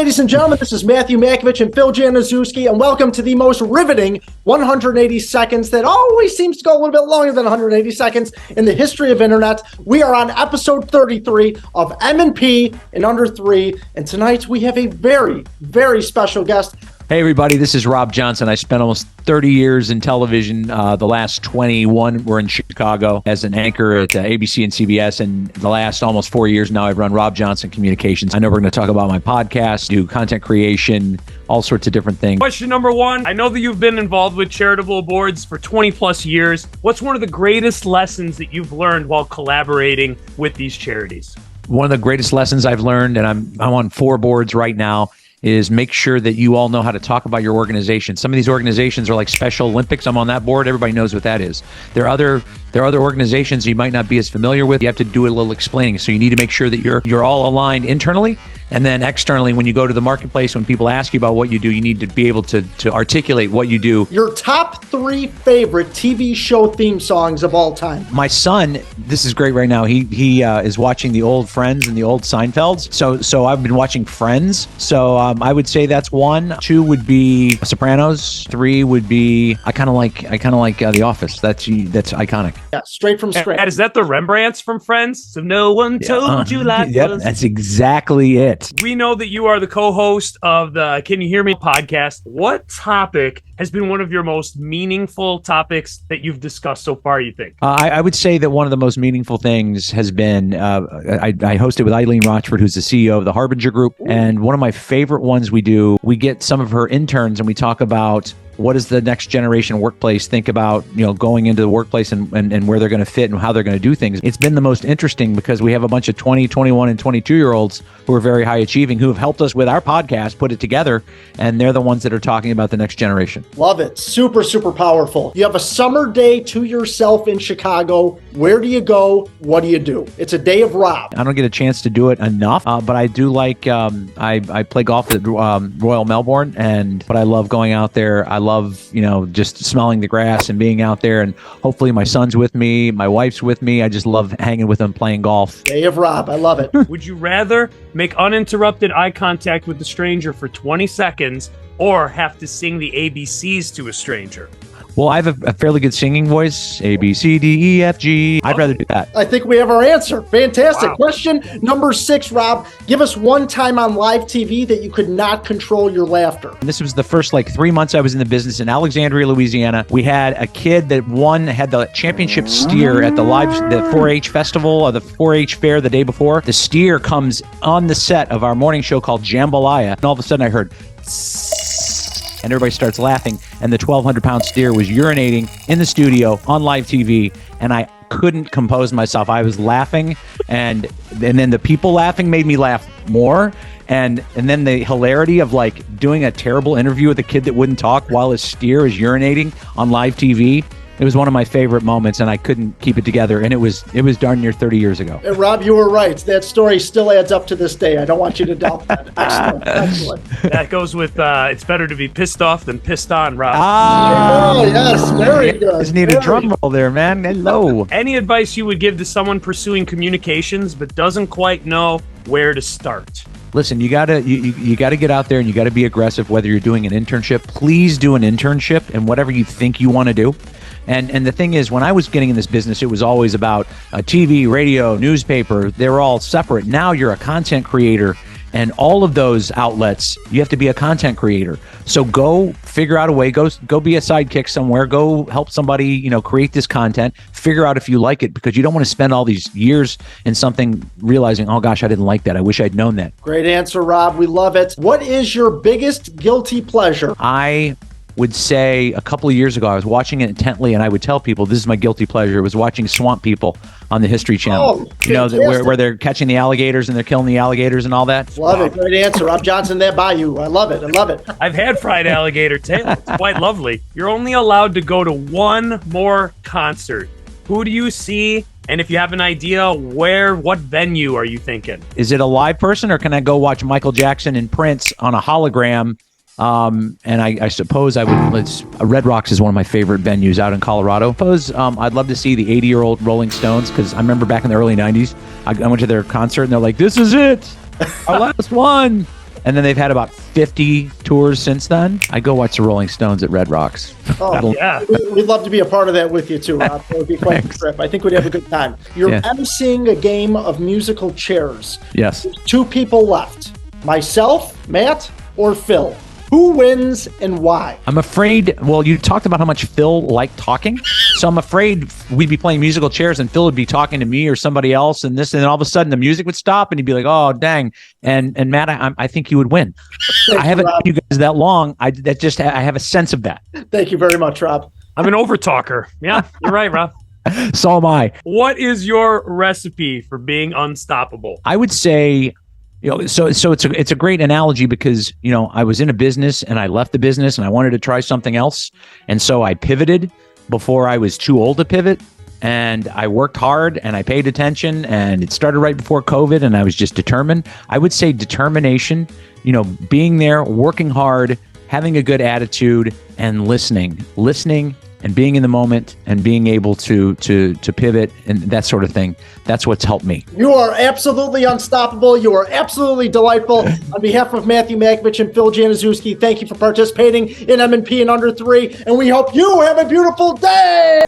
ladies and gentlemen, this is Matthew Makovich and Phil Januszewski, and welcome to the most riveting 180 seconds that always seems to go a little bit longer than 180 seconds in the history of internet. We are on episode 33 of M&P in Under 3, and tonight we have a very, very special guest. Hey, everybody, this is Rob Johnson. I spent almost 30 years in television. The last 21 were in Chicago as an anchor at ABC and CBS. And the last almost 4 years now, I've run Rob Johnson Communications. I know we're going to talk about my podcast, do content creation, all sorts of different things. Question number one. I know that you've been involved with charitable boards for 20 plus years. What's one of the greatest lessons that you've learned while collaborating with these charities? One of the greatest lessons I've learned, and I'm on 4 boards right now, is make sure that you all know how to talk about your organization. Some of these organizations are like Special Olympics. I'm on that board. Everybody knows what that is. There are other organizations you might not be as familiar with. You have to do a little explaining. So you need to make sure that you're all aligned internally, and then externally, when you go to the marketplace, when people ask you about what you do, you need to be able to articulate what you do. Your top 3 favorite TV show theme songs of all time. My son, this is great right now. He is watching the old Friends and the old Seinfelds. So I've been watching Friends. So I would say that's 1. 2 would be Sopranos. 3 would be I kind of like The Office. That's iconic. Yeah, straight from scratch. Is that the Rembrandts from Friends? So no one told you life was... That's exactly it. We know that you are the co-host of the Can You Hear Me podcast. What topic has been one of your most meaningful topics that you've discussed so far, you think? I would say that one of the most meaningful things has been, I hosted with Eileen Rochford, who's the CEO of the Harbinger Group. And one of my favorite ones we get some of her interns and we talk about what does the next generation workplace think about, going into the workplace and where they're going to fit and how they're going to do things. It's been the most interesting because we have a bunch of 20, 21, and 22-year-olds who are very high achieving, who have helped us with our podcast, put it together, and they're the ones that are talking about the next generation. Love it. Super, super powerful. You have a summer day to yourself in Chicago. Where do you go? What do you do? It's a day of Rob. I don't get a chance to do it enough, but I do like, I play golf at Royal Melbourne, but I love going out there. I love, just smelling the grass and being out there, and hopefully my son's with me, my wife's with me. I just love hanging with them, playing golf. Day of Rob. I love it. Would you rather make uninterrupted eye contact with the stranger for 20 seconds or have to sing the ABCs to a stranger? Well, I have a fairly good singing voice. A, B, C, D, E, F, G. I'd rather do that. I think we have our answer. Fantastic. Wow. Question number 6, Rob. Give us one time on live TV that you could not control your laughter. And this was the first 3 months I was in the business in Alexandria, Louisiana. We had a kid that had the championship steer at the 4-H festival or the 4-H fair the day before. The steer comes on the set of our morning show called Jambalaya, and all of a sudden I heard and everybody starts laughing, and the 1,200-pound steer was urinating in the studio on live TV, and I couldn't compose myself. I was laughing, and then the people laughing made me laugh more, and then the hilarity of doing a terrible interview with a kid that wouldn't talk while his steer is urinating on live TV. It was one of my favorite moments, and I couldn't keep it together. And it was darn near 30 years ago. And Rob, you were right. That story still adds up to this day. I don't want you to doubt that. Excellent. That goes with it's better to be pissed off than pissed on, Rob. Oh, yes. Very good. Just need a drum roll there, man. Hello. Any advice you would give to someone pursuing communications but doesn't quite know where to start? Listen, you gotta get out there and you gotta be aggressive. Whether you're doing an internship, please do an internship and whatever you think you want to do. And the thing is, when I was getting in this business, it was always about TV, radio, newspaper. They were all separate. Now you're a content creator, and all of those outlets, you have to be a content creator. So go figure out a way. Go be a sidekick somewhere. Go help somebody, create this content. Figure out if you like it, because you don't want to spend all these years in something realizing, oh gosh, I didn't like that. I wish I'd known that. Great answer, Rob. We love it. What is your biggest guilty pleasure? I would say a couple of years ago, I was watching it intently, and I would tell people, this is my guilty pleasure. It was watching Swamp People on the History Channel. Where they're catching the alligators and they're killing the alligators and all that. Love it. Great answer. Rob Johnson, that bayou. I love it. I love it. I've had fried alligator tail. It's quite lovely. You're only allowed to go to one more concert. Who do you see? And if you have an idea, what venue are you thinking? Is it a live person, or can I go watch Michael Jackson and Prince on a hologram? And I suppose I would. Red Rocks is one of my favorite venues out in Colorado. I'd love to see the 80-year-old Rolling Stones, because I remember back in the early 90s, I went to their concert and they're like, "This is it, our last one." And then they've had about 50 tours since then. I go watch the Rolling Stones at Red Rocks. Oh, Yeah. We'd love to be a part of that with you too, Rob. It would be quite a Thanks. trip. I think we'd have a good time. You're Yeah. emceeing a game of musical chairs. Yes. There's 2 people left. Myself, Matt, or Phil. Who wins and why? I'm afraid, well, you talked about how much Phil liked talking. So I'm afraid we'd be playing musical chairs and Phil would be talking to me or somebody else and this, and then all of a sudden the music would stop and he'd be like, oh, dang. And Matt, I think you would win. Thank I haven't Rob. known you guys that long. I have a sense of that. Thank you very much, Rob. I'm an overtalker. Yeah, you're right, Rob. So am I. What is your recipe for being unstoppable? I would say, so it's a great analogy because, I was in a business and I left the business and I wanted to try something else. And so I pivoted before I was too old to pivot. And I worked hard and I paid attention, and it started right before COVID and I was just determined. I would say determination, being there, working hard, having a good attitude, and listening and being in the moment and being able to pivot and that sort of thing. That's what's helped me. You are absolutely unstoppable. You are absolutely delightful. On behalf of Matthew Makovich and Phil Januszewski, thank you for participating in M&P in Under 3, and we hope you have a beautiful day.